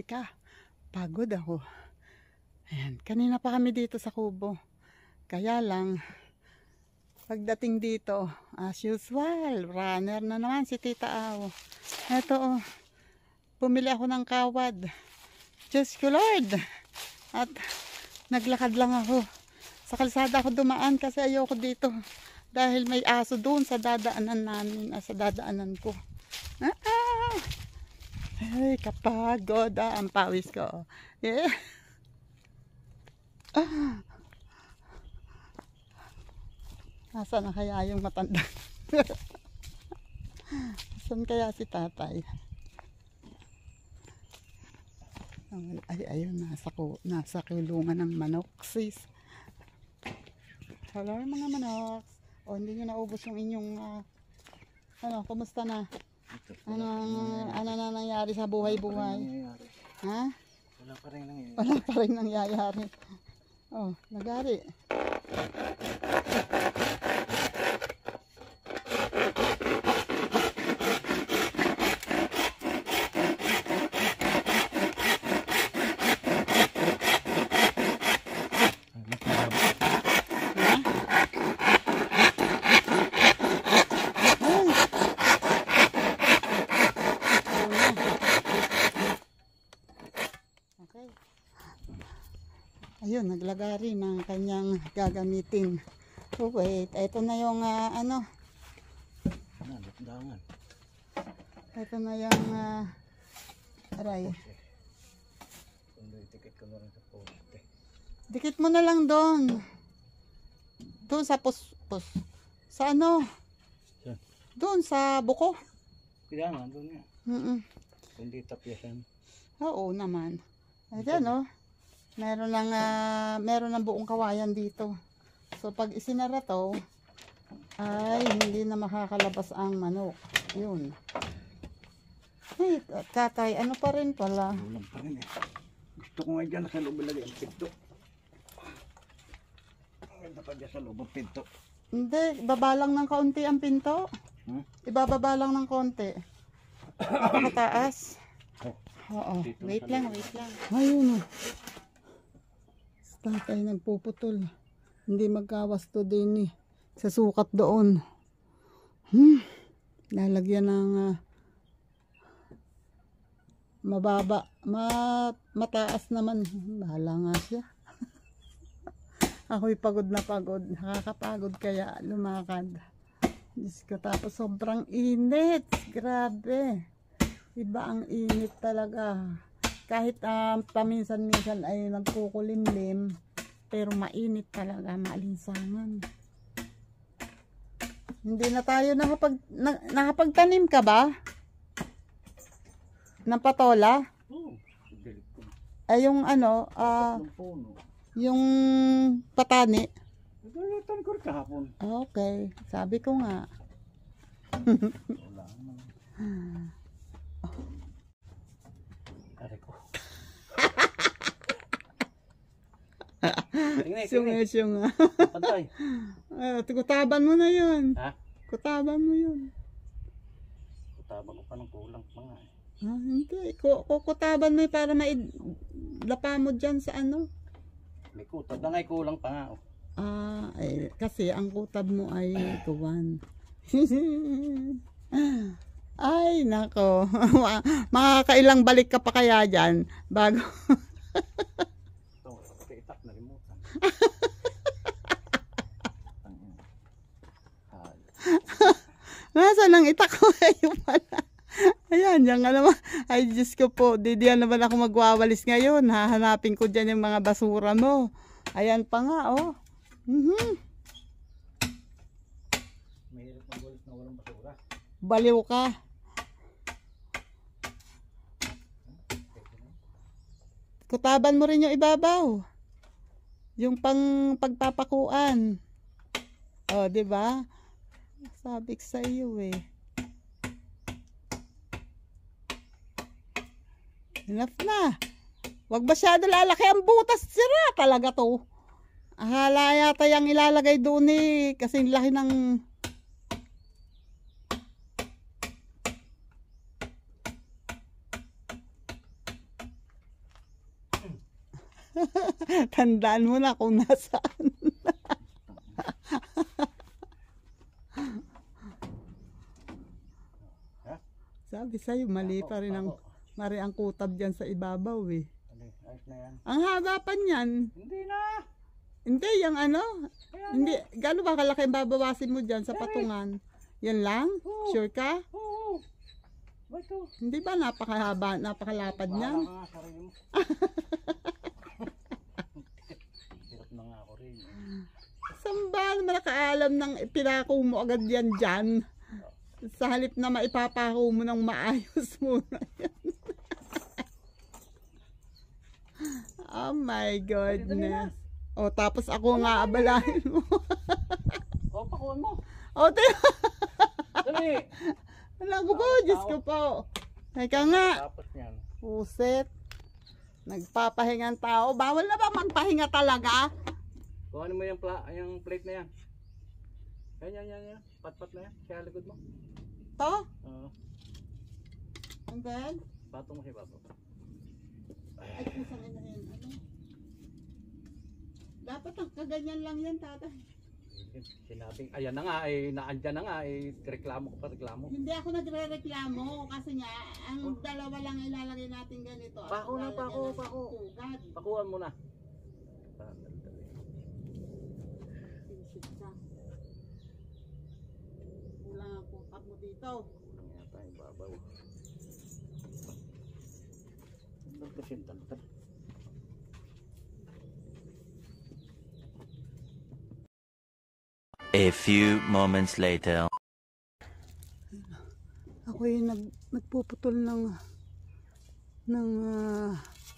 Teka, pagod ako. Ayan, kanina pa kami dito sa kubo. Kaya lang, pagdating dito, as usual, runner na naman si Tita Aw. Eto oh, bumili ako ng kawad. Diyos ko Lord! At naglakad lang ako. Sa kalsada ako dumaan kasi ayoko dito. Dahil may aso doon sa dadaanan namin, sa dadaanan ko. Ay, kapagod ang pawis ko. Yeah. Nasaan na kaya yung matanda? Nasaan kaya si tatay? Ay, ayun, nasa kulungan ng manok, sis. Hello, mga manok. O, hindi nyo naubos yung inyong, kumusta na? Ano na nangyari sa buhay-buhay? Ha? Wala pa rin nangyayari. Wala pa rin nangyayari. Oh, nagari. Ayun, naglagari ng kanyang gagamitin. Oh, wait. Ito na yung Daungan. Ito na yung aray. Dikit ko na rin sa poste. Dikit mo na lang doon. Doon sa pus. Sa ano? Saan? Doon sa buko. Kaya nga, doon nga. Kundi tapyasan. Oo naman. Ayan oh. Meron ng buong kawayan dito. So pag isinara to, ay hindi na makakalabas ang manok. Yun. Ay, tatay, ano pa rin pala? Ulam pa rin eh. Gusto ko nga dyan sa loob ilagay ang pinto. Ganda pa dyan sa loob ang pinto. Hindi, babalang ng kaunti ang pinto. Ibababa lang ng konti. Napakataas. Oo, wait lang. Ayun. Tatay nagpuputol. Hindi magkawasto din eh. Sa sukat doon. Lalagyan ng mababa. Mataas naman. Bahala nga siya. Ako'y pagod na pagod. Nakakapagod kaya lumakad. Diyos ko, tapos sobrang init. Grabe. Iba ang init talaga. Kahit paminsan-minsan ay nagkukulimlim, pero mainit talaga, maalinsangan. Hindi na tayo nakapagtanim ka ba? Ng patola? Oo. Ay yung yung patani? Nagalitan ko rin kahapon. Okay, sabi ko nga. Wala naman. Syunga. Pantay. Kutaban mo na yun. Ha? Kutaban mo yun. Kutabang ko pa ng kulang pa nga eh. Hindi. Kukutaban mo yun para mailapa mo dyan sa ano. May kutab lang ay kulang pa nga. Kasi ang kutab mo ay kuwan. Ay, nako. Makakailang balik ka pa kaya dyan bago. Itak na limutan. Nasaan ang itak ko? Ayun pala. Ayan, yan nga naman. Ay, Diyos ko po. Di naman ako magwawalis ngayon. Hahanapin ko dyan yung mga basura mo. Ayan pa nga, oh. Mahirap magwalis na walang basura. Baliw ka. Kutaban mo rin yung ibabaw. Yung pagpapakuan. Oh, 'di ba? Sabi ko sa iyo eh. Enough na. Wag masyado lalaki ang butas, sira talaga 'to. Akala yata yung ilalagay doon eh kasi laki ng Tandaan mo na kung nasaan. Sabi sa'yo, mali pa rin ang kutab dyan sa ibabaw eh. Ayos na yan. Ang haba pa niyan. Hindi na. Hindi, yung ano. Hindi, gano'n ba kalaki ang babawasin mo dyan sa patungan? Yan lang? Sure ka? Oo. Bato. Hindi ba napakahaba, napakalapad niyan? Bahala ka nga, sarili mo. Hirap na nga ako rin. Samba naman nakaalam ng pinako mo agad yan dyan. Sa halip na maipapako mo ng maayos muna yan. Oh my goodness. O tapos ako nga abalahin mo. O, pakuhan mo. O Dali. wala ko po, Diyos ko po. Teka nga. Tapos yan. Puset. Nagpapahingang tao. Bawal na ba magpahinga talaga? Kuhanin mo yung plate na yan. Yan. Pat-pat na yan. Kaya likod mo. To? Oo. And then? Patong mo si Babo. Ay, pusang ina yan. Ano? Dapat ang kaganyan lang yan, tatay. Sinabing, ayan na nga, naandyan na nga, reklamo ko pa, reklamo. Hindi ako nagre-reklamo kasi nga, ang dalawa lang ilalagay natin ganito. Pako na, pako. Pugad. Pakuhan mo na. Pisit ka. Kulang ang kutab mo dito. Kulang yata yung babaw. Ito kasi tantan. A few moments later. Ako yung nagpuputol ng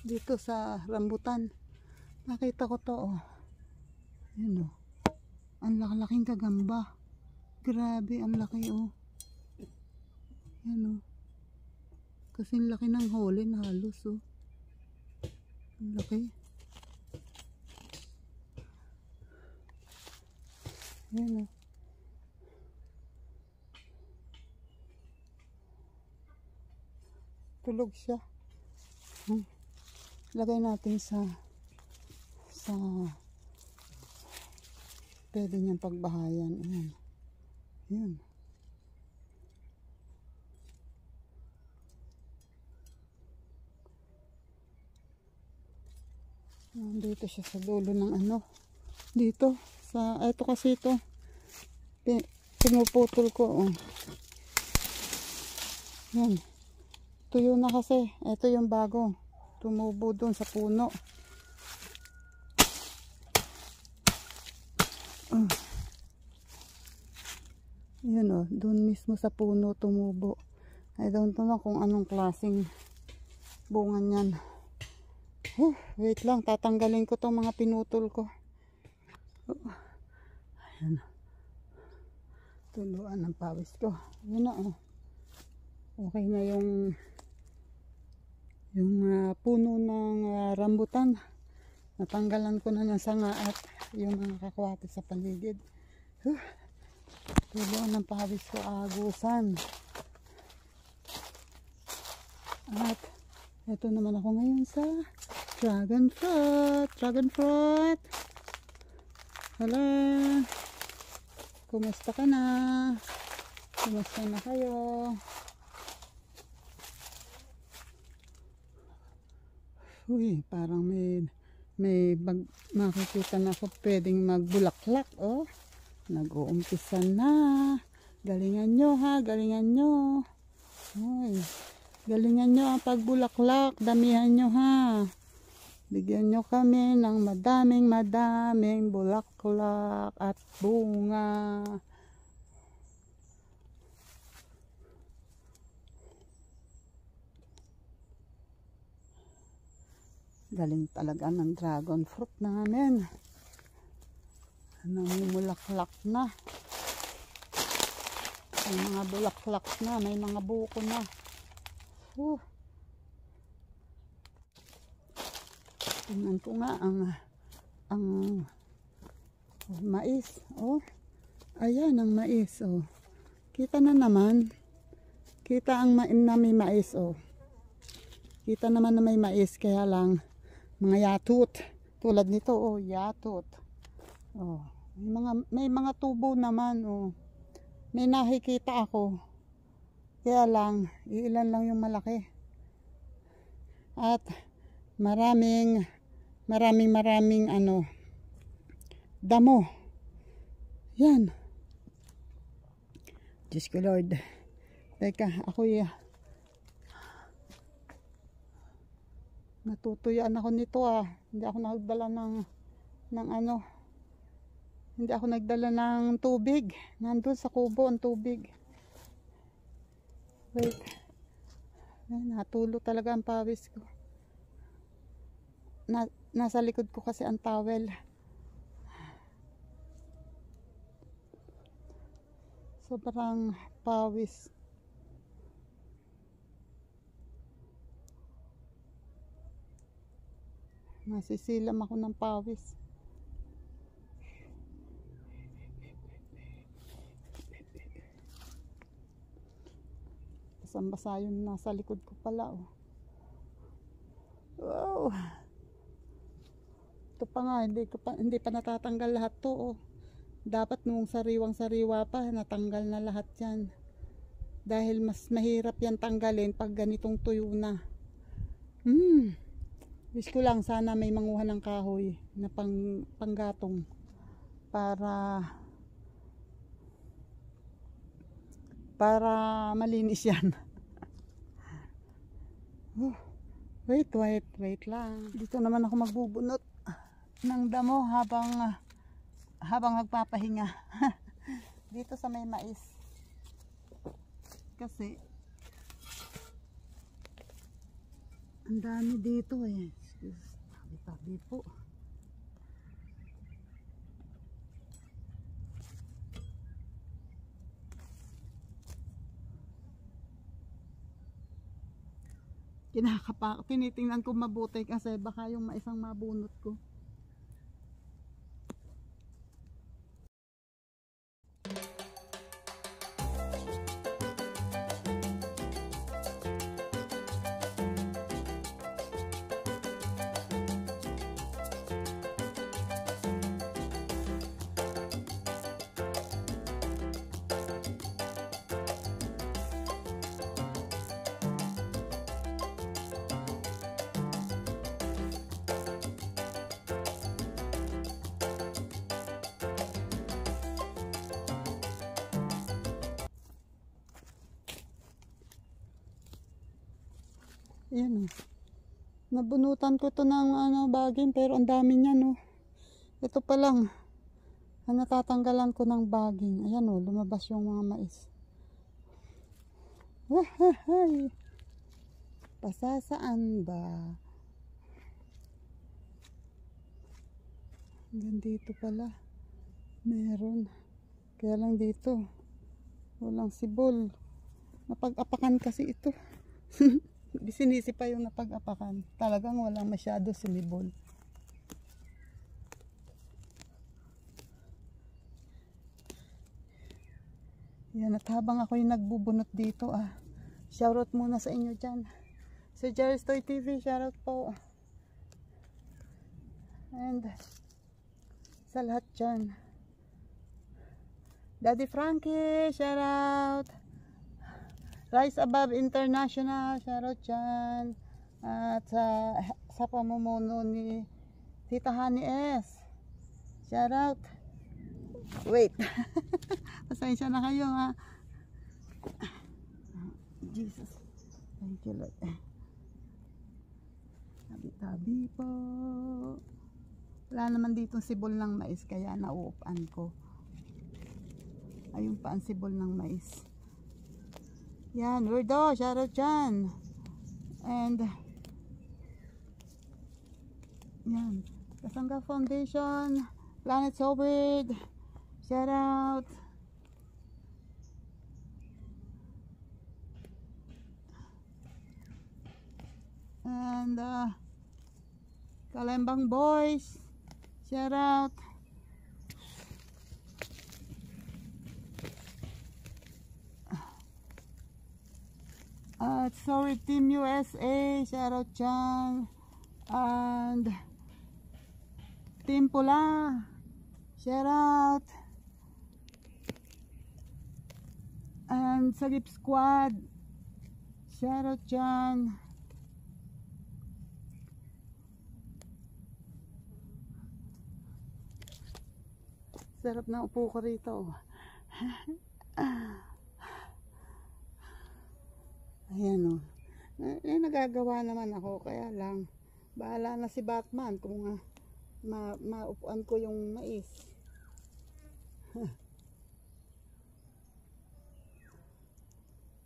dito sa rambutan. Nakita ko to, oh. Yun, oh. Ang laki-laking kagamba. Grabe, ang laki, oh. Yan, oh. Kasing laki ng holin halos, oh. Ang laki. Yan, oh. Tulog siya. Lagay natin sa pwede niyang pagbahayan. Ayan. Ayan. Dito siya sa dulo ng ano. Dito. Ito kasi ito. Pinuputol ko. Oh. Yan. Tuyo na kasi. Ito yung bago. Tumubo dun sa puno. Yan o. Dun mismo sa puno tumubo. I don't know kung anong klaseng bunga niyan. Wait lang. Tatanggalin ko tong mga pinutol ko. Ayan. Tuluan ng pawis ko. Ayan na oh. Okay na yung puno ng rambutan. Natanggalan ko na ng sanga at yung mga kakwate sa paligid. Tuluan ng pawis ko, agusan. At ito naman ako ngayon sa dragon fruit. Dragon fruit. Hello. Kumusta ka na? Kumusta na kayo? Uy, parang may makikita na ako pwedeng magbulaklak, oh. Nag-uumpisa na. Galingan nyo ha, galingan nyo. Uy, galingan nyo ang pagbulaklak. Damihan nyo ha. Bigyan nyo kami ng madaming bulaklak at bunga. Galing talaga ng dragon fruit namin. Namumulaklak na. May mga bulaklak na, may mga buko na. Tingnan ko nga ang mais. Oh. Ayan ang mais, oh. Kita na naman. Kita ang na may mais, oh. Kita naman na may mais, kaya lang mga yatot. Tulad nito, oh, yatot. Oh, may mga tubo naman, oh. May nakikita ako. Kaya lang, ilan lang yung malaki. At maraming ano, damo. Yan. Diyos ko Lord. Teka, ako natutuyaan ako nito ah. Hindi ako nagdala ng ano. Hindi ako nagdala ng tubig. Nandun sa kubo ang tubig. Wait. Ay, natulo talaga ang pawis ko. Nasa likod ko kasi ang towel. Sobrang pawis. Nasisilam ako ng pawis. Basang-basa yung nasa likod ko pala, oh. Wow. Ito pa nga, hindi pa natatanggal lahat to, oh. Dapat nung sariwang-sariwa pa, natanggal na lahat yan. Dahil mas mahirap yan tanggalin pag ganitong tuyo na. Wish ko lang sana may manguha ng kahoy na panggatong para malinis yan. Wait lang. Dito naman ako magbubunot ng damo habang nagpapahinga. Dito sa may mais. Kasi ang dami dito eh. Tabi po. Tinitingnan ko mabuti kasi baka yung maisang mabunot ko. Ayan, oh. Nabunutan ko to ng baging pero ang dami niya, no. Ito pa lang ang natatanggalan ko ng baging. Ayan, oh, lumabas yung mga mais. Wahahay. Pasasaan ba? Hanggang dito pala meron. Kaya lang dito walang sibol. Napag-apakan kasi ito. Sinisi pa yung napag-apakan. Talagang walang masyado sinibol. Yan, at habang ako yung nagbubunot dito, shoutout muna sa inyo dyan. Sa Jerry's Toy TV, shoutout po. And sa lahat dyan. Daddy Frankie, shoutout. Rise Above International, shoutout dyan. At sa pamumuno ni Tita Honey S, shoutout. Wait. Pasensya na kayo, ha. Jesus. Thank you, Lord. Tabi-tabi po. Wala naman ditong sibol ng mais, kaya nauupan ko. Ayun pa ang sibol ng mais. Yan, Weirdo, shoutout dyan. And yan, Kasangga Foundation, Planet So Weird, shoutout. And Kalembang Boys, shoutout. Sorry Team USA, shoutout dyan. And Team Pula. Shout out. And Sagip Squad. Shout out dyan. Sarap na upo ko rito. Ayan o. Nagagawa naman ako. Kaya lang, bahala na si Batman kung maupuan ko yung mais.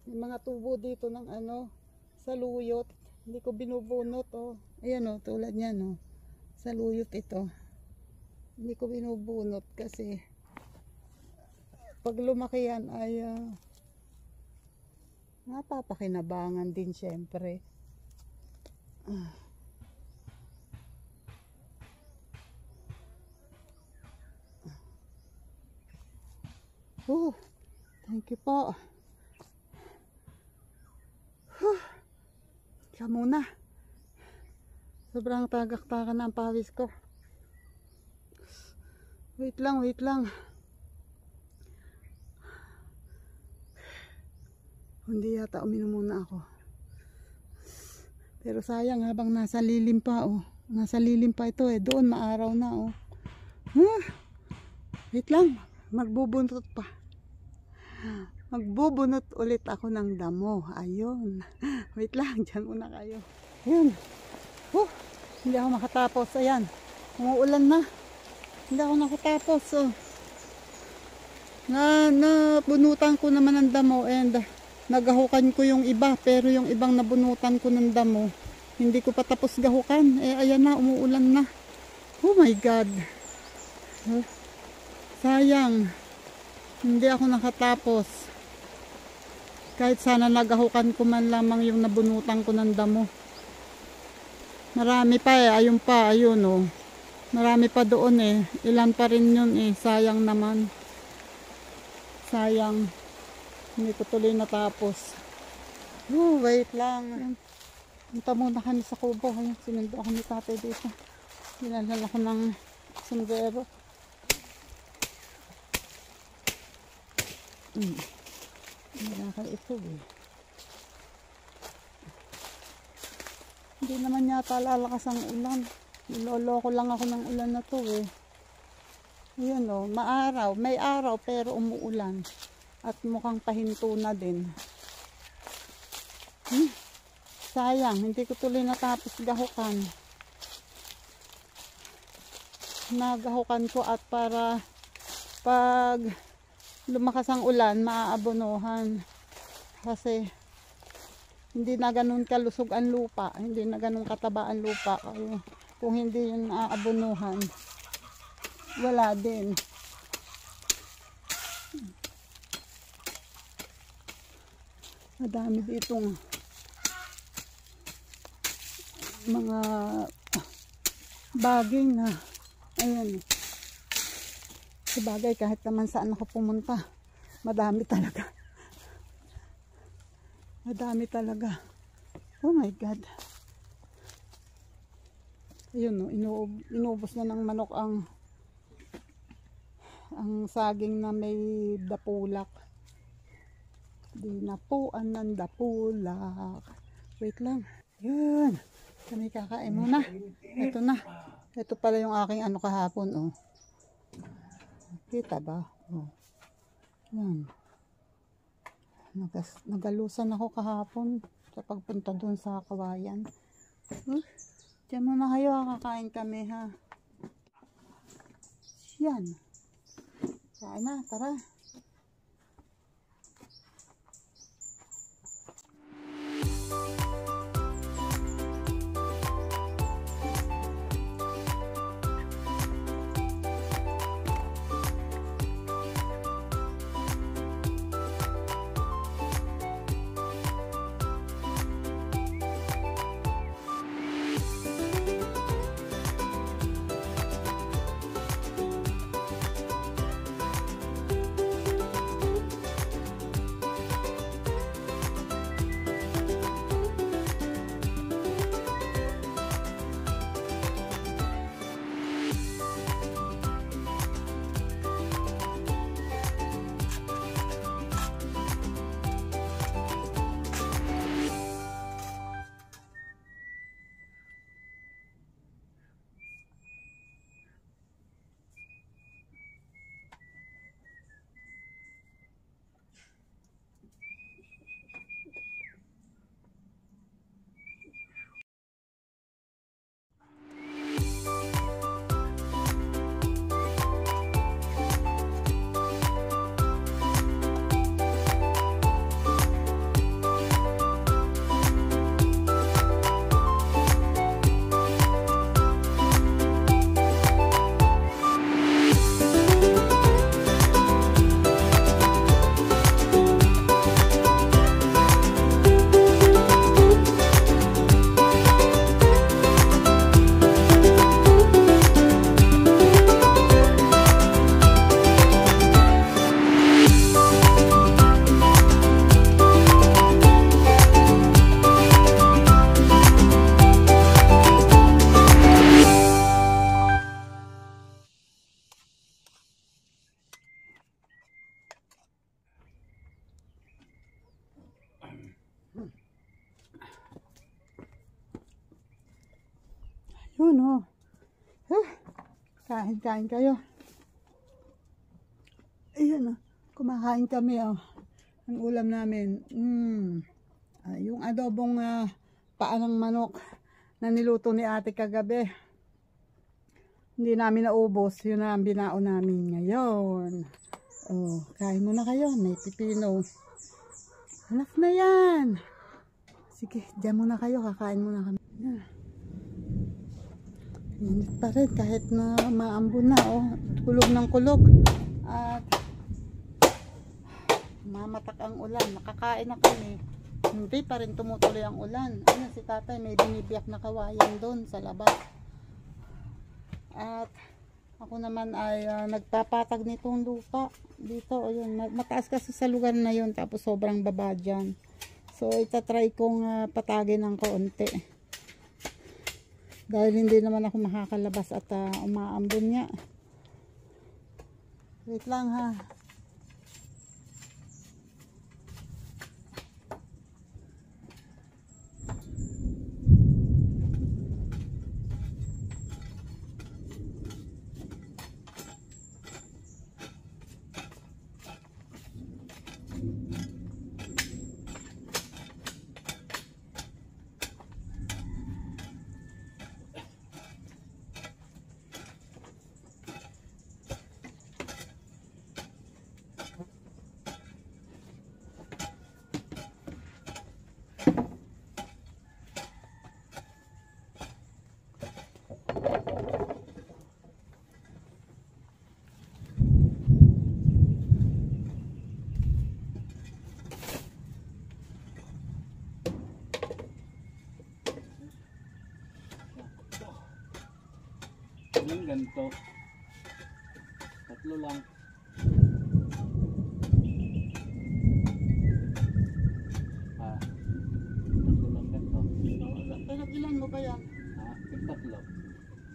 May mga tubo dito ng saluyot. Hindi ko binubunot oh. Ayan oh, tulad niyan oh. Saluyot ito. Hindi ko binubunot kasi pag lumaki yan ay napapakinabangan din syempre. Thank you po. Ika muna. Sobrang tagak-taka na ang pawis ko. Wait lang. Hindi yata uminom muna ako. Pero sayang habang nasa lilim pa oh. Nasa lilim pa ito eh. Doon maaraw na oh. Wait lang. Magbubunot pa. Magbubunot ulit ako ng damo. Ayun. Wait lang. Diyan muna kayo. Ayun. Hindi ako makatapos. Ayan. Umuulan na. Hindi ako nakatapos. Oh. Nabunutan ko naman ng damo and nagahukan ko yung iba. Pero yung ibang nabunutan ko ng damo, hindi ko pa tapos gahukan. Ayan na. Umuulan na. Oh my God. Sayang. Hindi ako nakatapos. Kahit sana nagahukan ko man lamang yung nabunutan ko ng damo. Marami pa ayun pa, ayun oh. Marami pa doon Ilan pa rin yun sayang naman. Sayang. Hindi ko tuloy natapos. Wait lang. Punta muna kami sa kubo. Sinundo ako ni tatay dito. Dinalhan ako ng sombrero. Nilakal ito Hindi naman yata lalakas ang ulan. Niloloko lang ako ng ulan na to Ayan o, maaraw. May araw pero umuulan. At mukhang pahinto na din. Sayang, hindi ko tuloy natapos gahukan. Nagahukan ko at para pag lumakas ang ulan, maaabonohan. Kasi hindi na ganun kalusog ang lupa. Hindi na ganun kataba ang lupa. Kung hindi yun aabonohan, wala din. Madami ditong mga baging na ayan. Sabagay kahit naman saan ako pumunta, madami talaga. Madami talaga. Oh my God. Ayun inuubos na ng manok ang saging na may dapulak. Dinapuan ng dapulak. Wait lang. Yun. Kami kakain muna. Ito na. Ito pala yung aking kahapon oh. Kita ba? Oh. Yan. Nagalusan ako kahapon sa pagpunta doon sa Kawayan. Diyan muna kayo, kakain kami ha. Yan. Kain na, tara. Yun oh. Kain kayo. Ayan oh. Kumakain kami oh. Ang ulam namin. Yung adobong paa ng manok na niluto ni ate kagabi. Hindi namin naubos. Yun na ang binao namin ngayon. Oh, kain muna kayo. May pipino. Enough na yan. Sige, dyan muna kayo. Kakain muna kami. Init pa rin kahit na maambon na. Oh. Kulog ng kulog. At mamatak ang ulan. Nakakain na kami. Hindi pa rin tumutuloy ang ulan. Ano si tatay may binibiyak na kawayan doon sa labas. At ako naman ay nagpapatag nitong lupa. Dito, ayun, mataas kasi sa lugar na yun. Tapos sobrang baba dyan. So, itatry kong patagin ng kaunti. Dahil hindi naman ako makakalabas at umaambon niya. Wait lang ha. Yung ganito. Tatlo lang. Tatlo lang ganito. Pinag-ilan mo ba yan? Yung tatlo.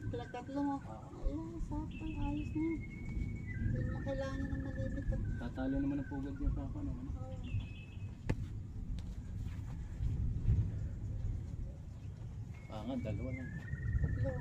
Pinag-tatlo mo? Ayun, sakto. Ayos na yun. Hindi mo kailangan ng malibit. Tatalo naman ang pugad niya sa ano. Nga, dalawa lang. Tatlo.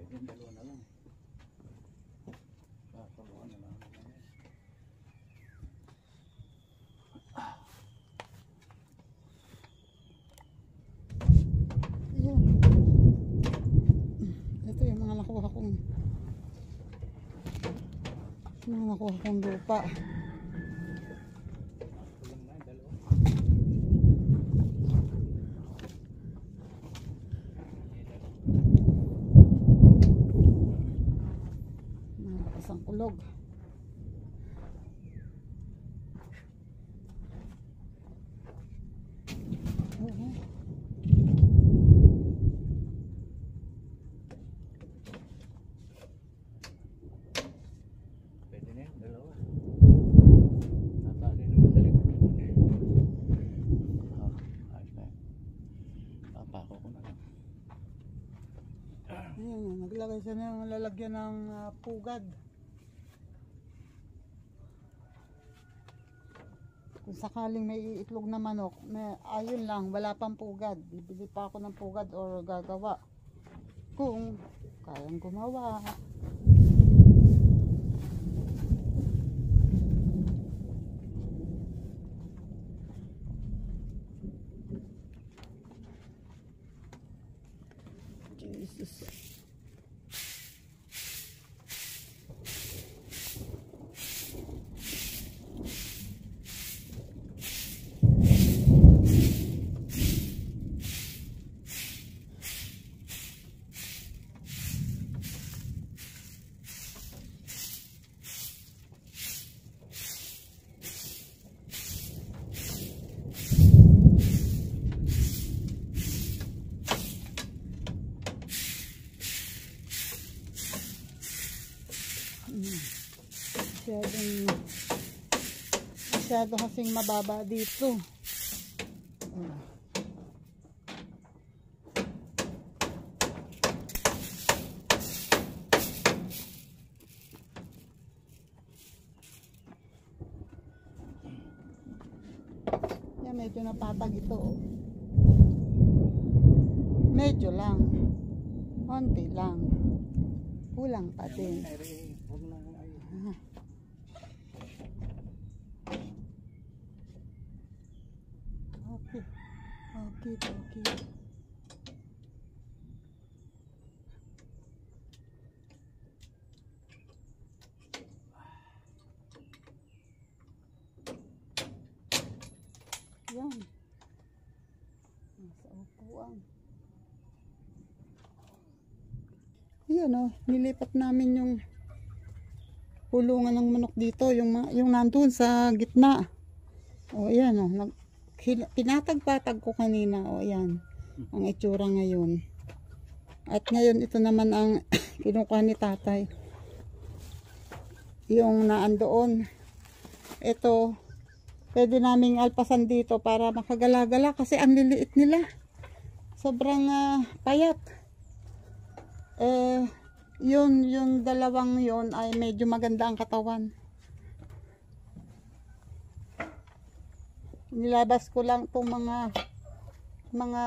Yung dalawa na lang. Sasabuhan na lang. Ayan. Ito yung mga nakuha kong lupa. Malakas ang kulog. Pwede na yun, dalawa. Tatali naman sa likod ko na yun. Ayos na yun. Papako ko na lang. Ayan, naglagay siya ng lalagyan ng pugad. Kung sakaling may iitlog na manok, ayun lang, wala pang pugad. Bibili pa ako ng pugad or gagawa. Kung kayang gumawa. Jesus. Masyado kasing mababa dito. Yan, medyo napatag ito. Medyo lang. Konti lang. Kulang pa din. Okay. Yan. Nasa upuan. Yan o, nilipat namin yung pulungan ng manok dito, yung nandun sa gitna. O yan o, pinatag-patag ko kanina. O yan, ang itsura ngayon. At ngayon ito naman ang kinukuha ni tatay. Yung naandoon. Ito, pwede naming alpasan dito para makagala-gala kasi ang liliit nila. Sobrang payat. Yung dalawang yon ay medyo maganda ang katawan. Nilabas ko lang itong mga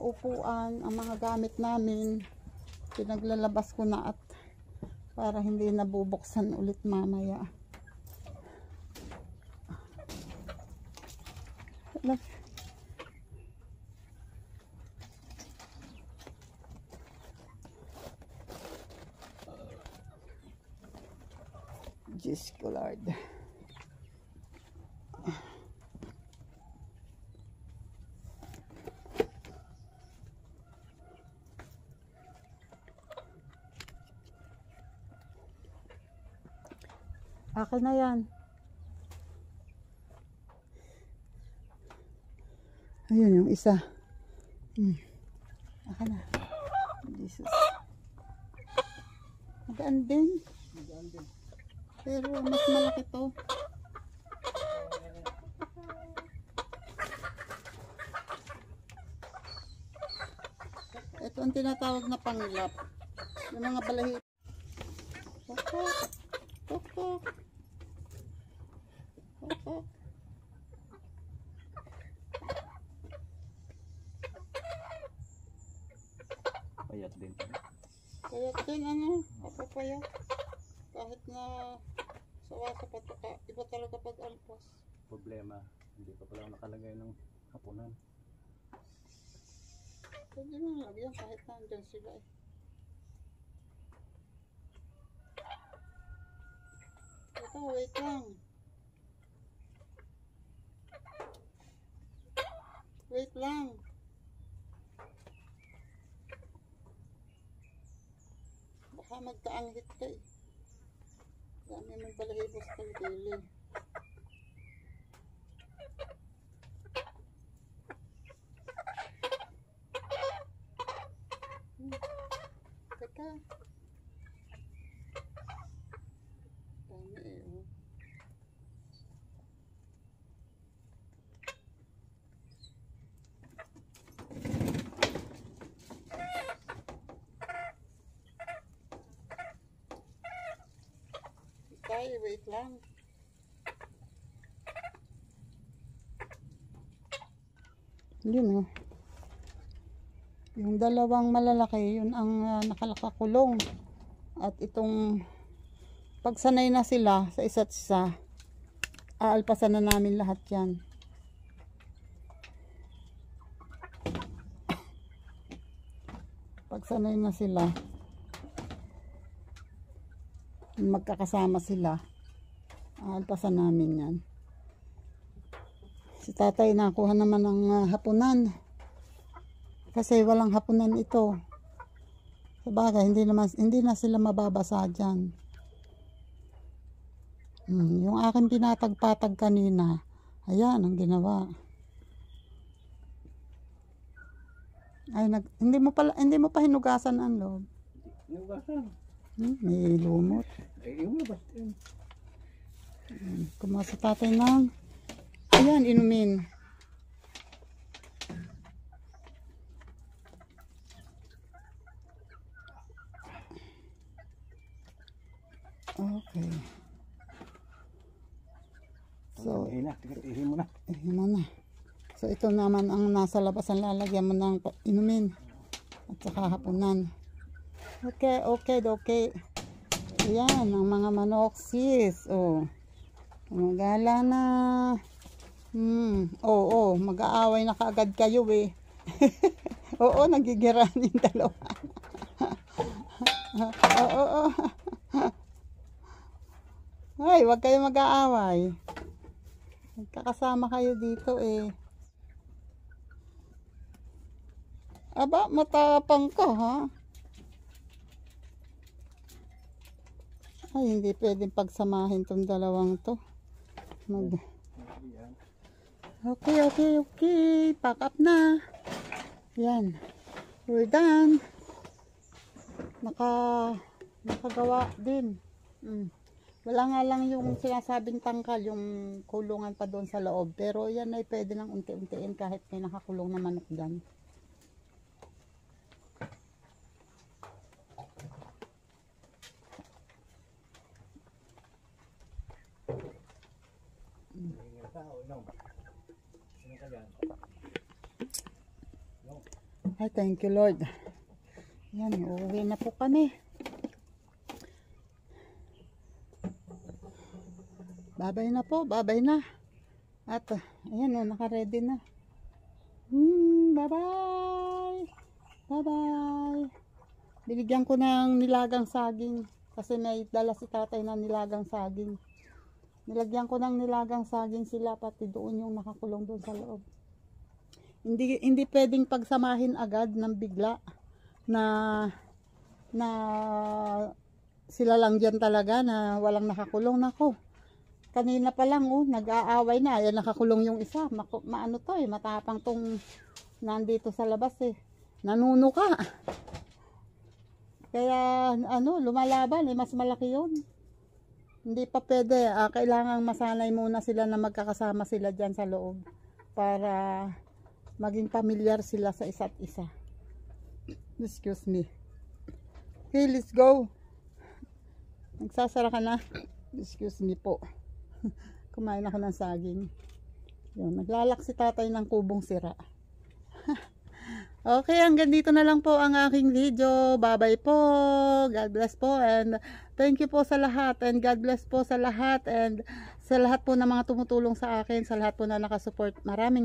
upuan, ang mga gamit namin. Pinaglalabas ko na at para hindi nabubuksan ulit mamaya. Diyos ko Lord. Akin na yan. Ayun yung isa. Akin na. Jesus. Magaan din. Pero mas malaki to. Ito ang tinatawag na panglap. Yung mga balahibo. Tok-tok. Tok-tok. Tok-tok. Payat din. Payat din papapayat. Kahit na sawa sa pataka, iba talaga pag alpas. Problema, hindi pa pala nakalagay ng hapunan. Pwede mo lagyan kahit nandyan sila eh. Ito, wait lang. Wait lang. Baka magkaanghit ka eh. Dami mong balahibo sa kalgili. Teka. Dami eh oh. Tay, wait lang. Yun oh. Yung dalawang malalaki, yun ang nakalakakulong. At itong pagsanay na sila sa isa't isa, aalpasan na namin lahat yan. Pagsanay na sila, magkakasama sila, aalpasan namin yan. Si tatay nakuha naman ng hapunan. Kasi walang hapunan ito. Sabagay, hindi na sila mababasa dyan. Yung aking pinatagpatag kanina, ayan ang ginawa. Ay, hindi mo pa hinugasan ang loob. Hinugasan. May lumot. Ay, yung labas yun. Kumuha si tatay ng, ayan, inumin. Okay. So, Tihin mo na. So, ito naman ang nasa labas. Ang lalagyan mo ng inumin. At saka hapunan. Okay. Ayan, ang mga manok sis. Oh. Magala na. Oo, mag-aaway na kaagad kayo eh. Oo, nagigiran yung dalawa. Oo. Ay, wag kayo mag-aaway. Magkakasama kayo dito eh. Aba, matapang ka ha? Ay, hindi pwedeng pagsamahin tong dalawang to. Okay. Pack up na. Yan. We're done. Nakagawa din. Wala nga lang yung sinasabing tangkal, yung kulungan pa doon sa loob. Pero yan ay pwede nang unti-untiin kahit may nakakulong na manok dyan. Ay, thank you Lord. Yan, uuwi na po kami. Babay na po, babay na. At ayan o, naka-ready na. Bye-bye. Binigyan ko ng nilagang saging. Kasi may dala si tatay na nilagang saging. Nilagyan ko ng nilagang saging sila, pati doon yung nakakulong doon sa loob. Hindi pwedeng pagsamahin agad ng bigla na sila lang dyan talaga na walang nakakulong. Nako. Kanina pa lang nag-aaway na. Ayan, nakakulong yung isa. Maano to eh, matapang tong nandito sa labas eh. Nanuno ka. Kaya lumalaban eh, mas malaki yun. Hindi pa pwede. Kailangan masanay muna sila na magkakasama sila dyan sa loob. Para maging pamilyar sila sa isa't isa. Excuse me. Okay, let's go. Nagsasara ka na. Excuse me po. Kumain ako ng saging. Yun, naglalak si tatay ng kubong sira. Okay, hanggang dito na lang po ang aking video. Bye-bye po. God bless po. And thank you po sa lahat. And God bless po sa lahat. And sa lahat po ng mga tumutulong sa akin. Sa lahat po na nakasupport. Maraming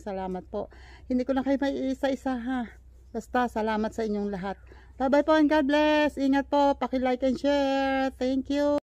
salamat po. Hindi ko na kayo may isa-isa ha. Basta salamat sa inyong lahat. Bye-bye po and God bless. Ingat po. Paki-like and share. Thank you.